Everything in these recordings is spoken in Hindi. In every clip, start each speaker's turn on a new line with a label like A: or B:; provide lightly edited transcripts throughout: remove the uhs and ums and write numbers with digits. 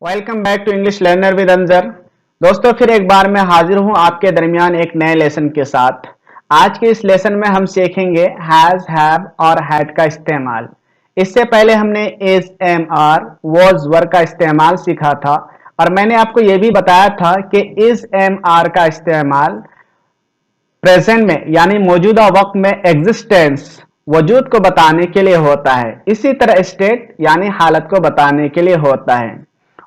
A: Welcome back to English learner with Anjar. दोस्तों फिर एक बार मैं हाजिर हूं आपके दरमियान एक नए लेसन के साथ। आज के इस लेसन में हम सीखेंगे हैज, हैव और हैड का इस्तेमाल। इससे पहले हमने इज, एम, आर, वॉज, वर का इस्तेमाल सीखा था और मैंने आपको यह भी बताया था कि इज, एम, आर का इस्तेमाल प्रेजेंट में यानी मौजूदा वक्त में एग्जिस्टेंस वजूद को बताने के लिए होता है। इसी तरह स्टेट यानी हालत को बताने के लिए होता है।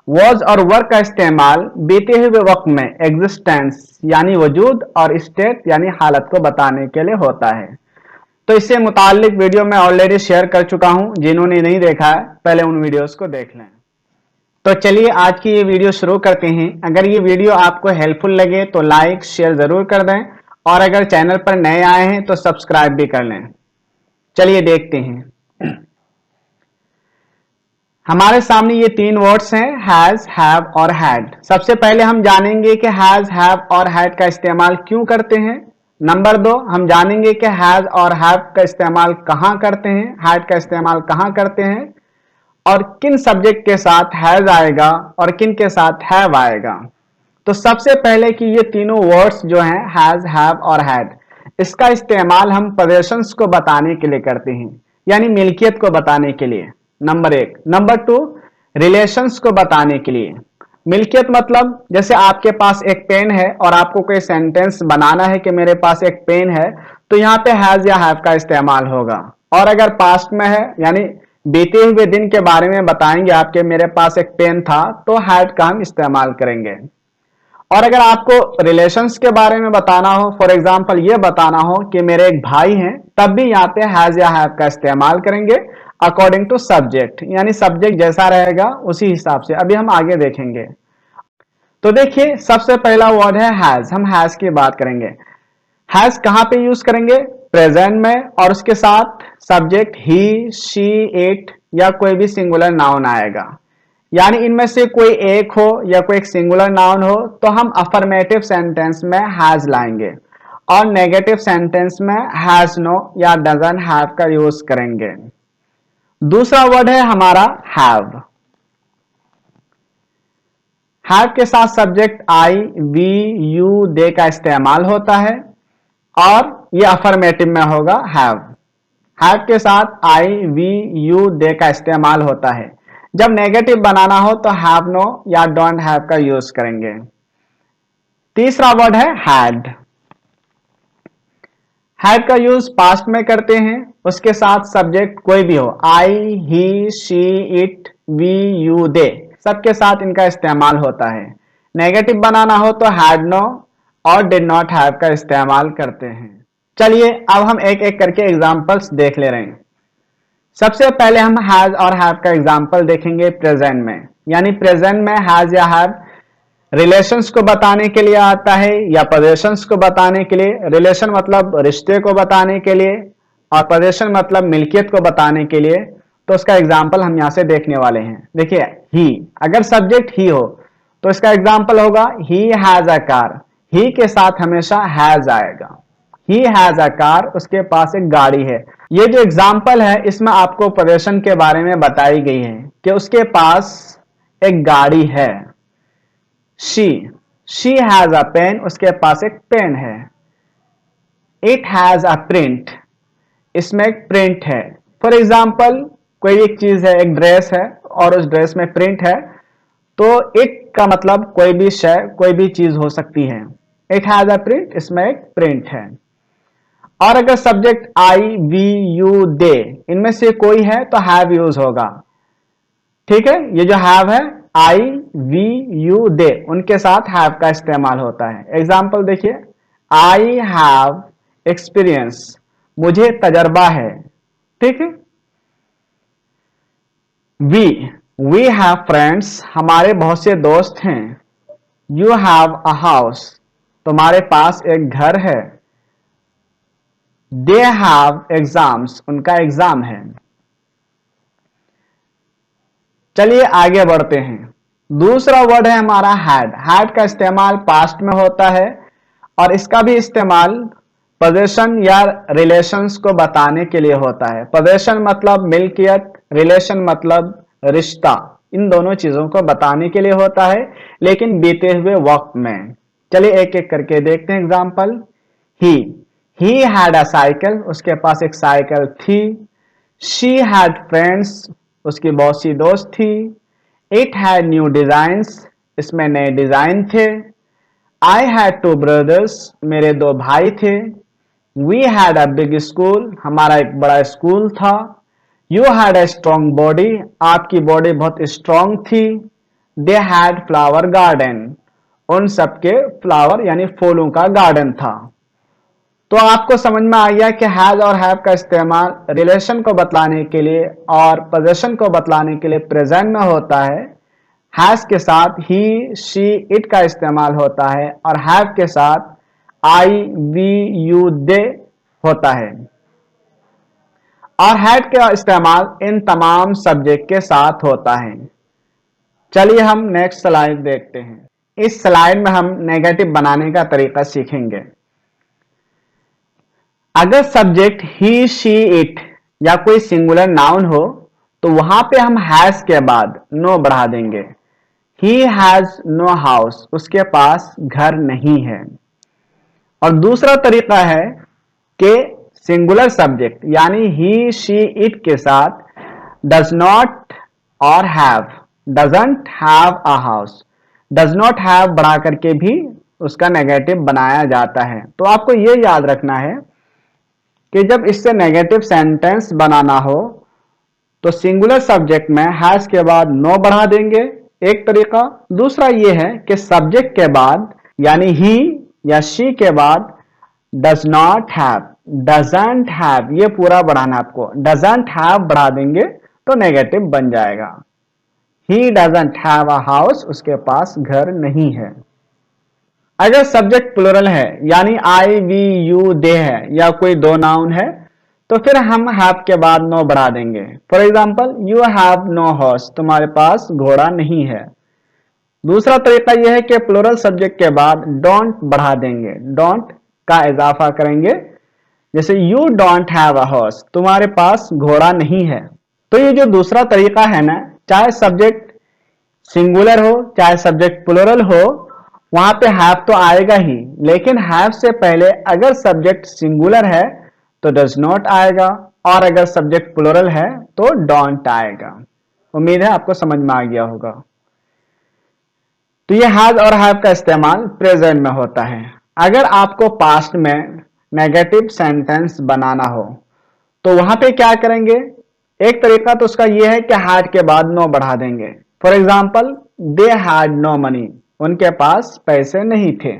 A: वॉज और वर का इस्तेमाल बीते हुए वक्त में एग्जिस्टेंस यानी वजूद और स्टेट यानी हालत को बताने के लिए होता है। तो इससे मुताल्लिक वीडियो मैं ऑलरेडी शेयर कर चुका हूं, जिन्होंने नहीं देखा है पहले उन वीडियोस को देख लें। तो चलिए आज की ये वीडियो शुरू करते हैं। अगर ये वीडियो आपको हेल्पफुल लगे तो लाइक शेयर जरूर कर दें और अगर चैनल पर नए आए हैं तो सब्सक्राइब भी कर लें। चलिए देखते हैं। हमारे सामने ये तीन वर्ड्स हैं, हैज, हैव और हैड। सबसे पहले हम जानेंगे कि हैज, हैव और हैड का इस्तेमाल क्यों करते हैं। नंबर 2, हम जानेंगे कि हैज और हैव का इस्तेमाल कहां करते हैं, हैड का इस्तेमाल कहां करते हैं और किन सब्जेक्ट के साथ हैज आएगा और किन के साथ हैव आएगा। तो सबसे पहले कि ये तीनों वर्ड्स जो हैं हैज, हैव और हैड, इसका इस्तेमाल हम पोजेशंस को बताने के लिए करते हैं यानी मिल्कियत को बताने के लिए, नंबर 1। नंबर 2, रिलेशंस को बताने के लिए। मिल्कियत मतलब जैसे आपके पास एक पेन है और आपको कोई सेंटेंस बनाना है कि मेरे पास एक पेन है, तो यहाँ पे हैज या हैव का इस्तेमाल होगा। और अगर पास्ट में है यानी बीते हुए दिन के बारे में बताएंगे आपके मेरे पास एक पेन था, तो हैड का हम इस्तेमाल करेंगे। और अगर आपको रिलेशंस के बारे में बताना हो, फॉर एग्जाम्पल ये बताना हो कि मेरे एक भाई हैं, तब भी यहाँ पे हैज या हैव का इस्तेमाल करेंगे अकॉर्डिंग टू सब्जेक्ट, यानी सब्जेक्ट जैसा रहेगा उसी हिसाब से। अभी हम आगे देखेंगे। तो देखिए सबसे पहला वर्ड है हैज। हम हैज की बात करेंगे। हैज कहां पे यूज करेंगे? प्रेजेंट में, और उसके साथ सब्जेक्ट ही, शी, इट या कोई भी सिंगुलर नाउन आएगा। यानी इनमें से कोई एक हो या कोई एक सिंगुलर नाउन हो तो हम अफर्मेटिव सेंटेंस में हैज लाएंगे और नेगेटिव सेंटेंस में हैज नो या डजंट हैव का यूज करेंगे। दूसरा वर्ड है हमारा हैव। हैव के साथ सब्जेक्ट आई, वी, यू, दे का इस्तेमाल होता है और ये अफर्मेटिव में होगा हैव। हैव के साथ आई, वी, यू, दे का इस्तेमाल होता है। जब नेगेटिव बनाना हो तो हैव नो या डोंट हैव का यूज करेंगे। तीसरा वर्ड है हैड। हैड का यूज पास्ट में करते हैं, उसके साथ सब्जेक्ट कोई भी हो, आई, ही, शी, इट, वी, यू, दे, सबके साथ इनका इस्तेमाल होता है। नेगेटिव बनाना हो तो हैड नो और डिड नॉट हैव का इस्तेमाल करते हैं। चलिए अब हम एक एक करके एग्जांपल्स देख ले रहे हैं। सबसे पहले हम हैज और हैव का एग्जांपल देखेंगे प्रेजेंट में। यानी प्रेजेंट में हैज या हैव रिलेशंस को बताने के लिए आता है या पोजेशंस को बताने के लिए। रिलेशन मतलब रिश्ते को बताने के लिए और पोजेशन मतलब मिल्कियत को बताने के लिए। तो उसका एग्जांपल हम यहां से देखने वाले हैं। देखिए ही, अगर सब्जेक्ट ही हो तो इसका एग्जांपल होगा ही हैज अ कार। ही के साथ हमेशा हैज आएगा। ही हैज अ कार, उसके पास एक गाड़ी है। ये जो एग्जाम्पल है इसमें आपको पोजेशन के बारे में बताई गई है कि उसके पास एक गाड़ी है। शी हैज अ पेन, उसके पास एक पेन है। इट हैज अ प्रिंट, इसमें एक प्रिंट है। फॉर एग्जाम्पल कोई एक चीज है, एक ड्रेस है और उस ड्रेस में प्रिंट है, तो इट का मतलब कोई भी शय, कोई भी चीज हो सकती है। इट हैज अ प्रिंट, इसमें एक प्रिंट है। और अगर सब्जेक्ट आई, वी, यू, दे, इनमें से कोई है तो हैव यूज होगा। ठीक है, ये जो हैव है आई, वी, यू, दे, उनके साथ हैव का इस्तेमाल होता है। एग्जाम्पल देखिए, आई हैव एक्सपीरियंस, मुझे तजर्बा है। ठीक है। वी हैव फ्रेंड्स, हमारे बहुत से दोस्त हैं। यू हैव अ हाउस, तुम्हारे पास एक घर है। दे हैव एग्जाम्स, उनका एग्जाम है। चलिए आगे बढ़ते हैं। दूसरा वर्ड है हमारा हैड। हैड का इस्तेमाल पास्ट में होता है और इसका भी इस्तेमाल पोजेशन या रिलेशंस को बताने के लिए होता है। पोजेशन मतलब मिल्कियत, रिलेशन मतलब रिश्ता। इन दोनों चीजों को बताने के लिए होता है, लेकिन बीते हुए वक्त में। चलिए एक एक करके देखते हैं example. He he had a cycle, उसके पास एक साइकिल थी। शी हैड फ्रेंड्स, उसकी बहुत सी दोस्त थी। इट हैड न्यू डिजाइन्स, इसमें नए डिजाइन थे। आई हैड टू ब्रदर्स, मेरे दो भाई थे। We had a big school, हमारा एक बड़ा स्कूल था। You had a strong body, आपकी बॉडी बहुत स्ट्रॉन्ग थी। दे हैड फ्लावर गार्डन, उन सबके फ्लावर यानी फूलों का गार्डन था। तो आपको समझ में आ गया कि हैज और हैव का इस्तेमाल रिलेशन को बतलाने के लिए और पोजीशन को बतलाने के लिए प्रेजेंट में होता है। हैज के साथ ही, शी, इट का इस्तेमाल होता है और हैव के साथ आई, वी, यू, दे होता है। और हैड का इस्तेमाल इन तमाम सब्जेक्ट के साथ होता है। चलिए हम नेक्स्ट स्लाइड देखते हैं। इस स्लाइड में हम नेगेटिव बनाने का तरीका सीखेंगे। अगर सब्जेक्ट ही, शी, इट या कोई सिंगुलर नाउन हो तो वहां पे हम हैज के बाद नो बढ़ा देंगे। ही हैज नो हाउस, उसके पास घर नहीं है। और दूसरा तरीका है कि सिंगुलर सब्जेक्ट यानी ही, शी, इट के साथ डज नॉट और have, doesn't have a house, does not have बढ़ा करके भी उसका नेगेटिव बनाया जाता है। तो आपको यह याद रखना है कि जब इससे नेगेटिव सेंटेंस बनाना हो तो सिंगुलर सब्जेक्ट में हैज के बाद नो बढ़ा देंगे, एक तरीका। दूसरा यह है कि सब्जेक्ट के बाद यानी ही या शी के बाद does not have, doesn't have, ये पूरा बढ़ाना आपको। डजंट हैव बढ़ा देंगे तो नेगेटिव बन जाएगा। He doesn't have a house, उसके पास घर नहीं है। अगर सब्जेक्ट प्लुरल है यानी आई, वी, यू, दे है या कोई दो नाउन है तो फिर हम हैव के बाद नो बढ़ा देंगे। For example, you have no horse, तुम्हारे पास घोड़ा नहीं है। दूसरा तरीका यह है कि प्लुरल सब्जेक्ट के बाद डोंट बढ़ा देंगे, डोंट का इजाफा करेंगे। जैसे you don't have a horse, तुम्हारे पास घोड़ा नहीं है। तो ये जो दूसरा तरीका है ना, चाहे सब्जेक्ट सिंगुलर हो चाहे सब्जेक्ट प्लुरल हो, वहां पे हैव तो आएगा ही, लेकिन हैव से पहले अगर सब्जेक्ट सिंगुलर है तो डज नॉट आएगा और अगर सब्जेक्ट प्लुरल है तो डोंट आएगा। उम्मीद है आपको समझ में आ गया होगा। तो ये हैज और हैव का इस्तेमाल प्रेजेंट में होता है। अगर आपको पास्ट में नेगेटिव सेंटेंस बनाना हो तो वहां पे क्या करेंगे? एक तरीका तो उसका यह है कि हैड के बाद नो बढ़ा देंगे। For example, they had no money, उनके पास पैसे नहीं थे।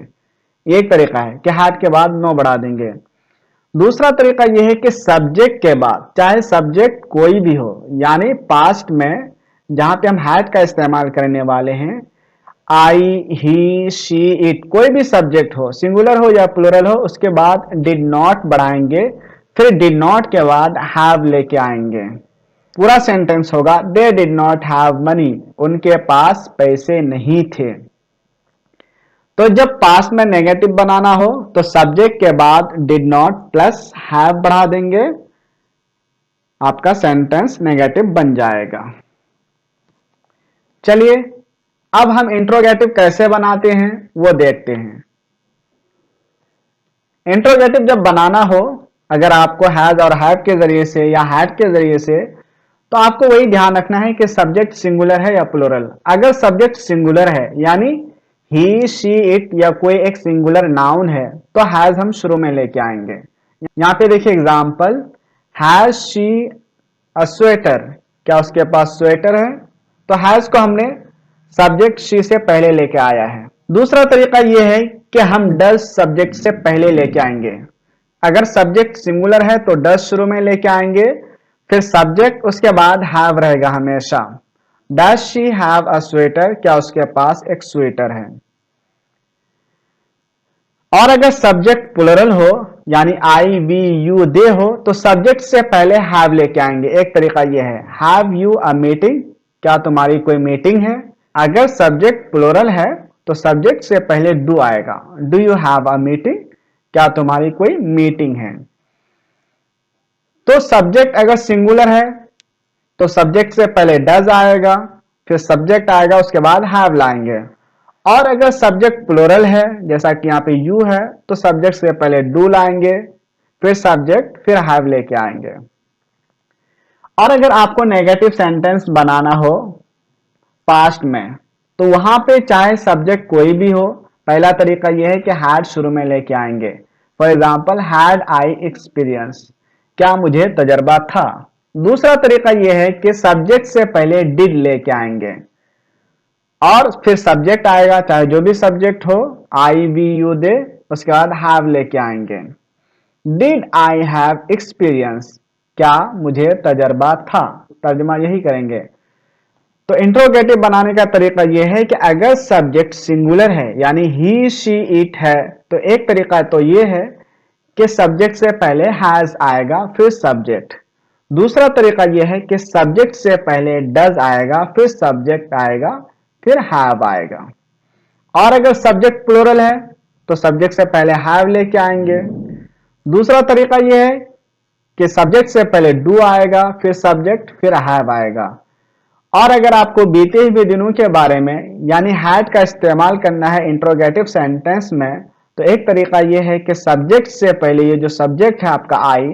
A: एक तरीका है कि हैड के बाद नो बढ़ा देंगे। दूसरा तरीका यह है कि सब्जेक्ट के बाद, चाहे सब्जेक्ट कोई भी हो, यानी पास्ट में जहां पे हम हैड का इस्तेमाल करने वाले हैं, आई, ही, शी, इट, कोई भी सब्जेक्ट हो, सिंगुलर हो या प्लुरल हो, उसके बाद डिड नॉट बढ़ाएंगे। फिर डिड नॉट के बाद हैव लेके आएंगे। पूरा सेंटेंस होगा they did not have money, उनके पास पैसे नहीं थे। तो जब पास्ट में नेगेटिव बनाना हो तो सब्जेक्ट के बाद डिड नॉट प्लस हैव बढ़ा देंगे, आपका सेंटेंस नेगेटिव बन जाएगा। चलिए अब हम इंट्रोगेटिव कैसे बनाते हैं वो देखते हैं। इंट्रोगेटिव जब बनाना हो, अगर आपको हैज और हैव के जरिए से या हैड के जरिए से, तो आपको वही ध्यान रखना है कि सब्जेक्ट सिंगुलर है या प्लुरल। अगर सब्जेक्ट सिंगुलर है यानी ही, शी, इट या कोई एक सिंगुलर नाउन है तो हैज हम शुरू में लेके आएंगे। यहां पे देखिए example, has she a sweater, क्या उसके पास स्वेटर है? तो हैज को हमने सब्जेक्ट शी से पहले लेके आया है। दूसरा तरीका यह है कि हम डज सब्जेक्ट से पहले लेके आएंगे। अगर सब्जेक्ट सिंगुलर है तो डज शुरू में लेके आएंगे, फिर सब्जेक्ट, उसके बाद हैव रहेगा हमेशा। Does she have a sweater, क्या उसके पास एक स्वेटर है? और अगर सब्जेक्ट प्लुरल हो यानी आई, वी, यू, दे हो तो सब्जेक्ट से पहले हैव लेके आएंगे। एक तरीका यह है, हैव यू अ मीटिंग, क्या तुम्हारी कोई मीटिंग है? अगर सब्जेक्ट प्लुरल है तो सब्जेक्ट से पहले डू आएगा, do you have a meeting, क्या तुम्हारी कोई मीटिंग है? तो सब्जेक्ट अगर सिंगुलर है तो सब्जेक्ट से पहले डज आएगा, फिर सब्जेक्ट आएगा, उसके बाद हैव लाएंगे। और अगर सब्जेक्ट प्लूरल है, जैसा कि यहाँ पे यू है, तो सब्जेक्ट से पहले डू लाएंगे, फिर सब्जेक्ट, फिर हैव लेके आएंगे। और अगर आपको नेगेटिव सेंटेंस बनाना हो पास्ट में, तो वहां पे चाहे सब्जेक्ट कोई भी हो, पहला तरीका यह है कि हैड शुरू में लेके आएंगे। For example, had I experience, क्या मुझे तजर्बा था। दूसरा तरीका यह है कि सब्जेक्ट से पहले डिड लेके आएंगे और फिर सब्जेक्ट आएगा, चाहे जो भी सब्जेक्ट हो, आई वी यू दे, उसके बाद हैव लेके आएंगे। डिड आई हैव एक्सपीरियंस, क्या मुझे तजर्बा था, तर्जमा यही करेंगे। तो इंट्रोगेटिव बनाने का तरीका यह है कि अगर सब्जेक्ट सिंगुलर है, यानी ही शी इट है, तो एक तरीका तो यह है कि सब्जेक्ट से पहले हैज आएगा, फिर सब्जेक्ट। दूसरा तरीका यह है कि सब्जेक्ट से पहले डज आएगा, फिर सब्जेक्ट आएगा, फिर हैव आएगा। और अगर सब्जेक्ट प्लूरल है तो सब्जेक्ट से पहले हैव लेके आएंगे। दूसरा तरीका यह है कि सब्जेक्ट से पहले डू आएगा, फिर सब्जेक्ट, फिर हैव आएगा। और अगर आपको बीते हुए दिनों के बारे में यानी हैड का इस्तेमाल करना है इंट्रोगेटिव सेंटेंस में, तो एक तरीका यह है कि सब्जेक्ट से पहले, ये जो सब्जेक्ट है आपका आई,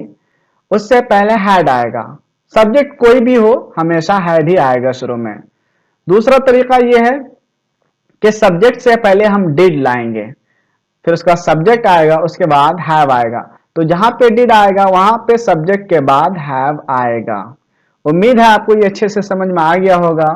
A: उससे पहले हैड आएगा। सब्जेक्ट कोई भी हो, हमेशा हैड ही आएगा शुरू में। दूसरा तरीका यह है कि सब्जेक्ट से पहले हम डिड लाएंगे, फिर उसका सब्जेक्ट आएगा, उसके बाद हैव आएगा। तो जहां पे डिड आएगा वहां पे सब्जेक्ट के बाद हैव आएगा। उम्मीद है आपको ये अच्छे से समझ में आ गया होगा।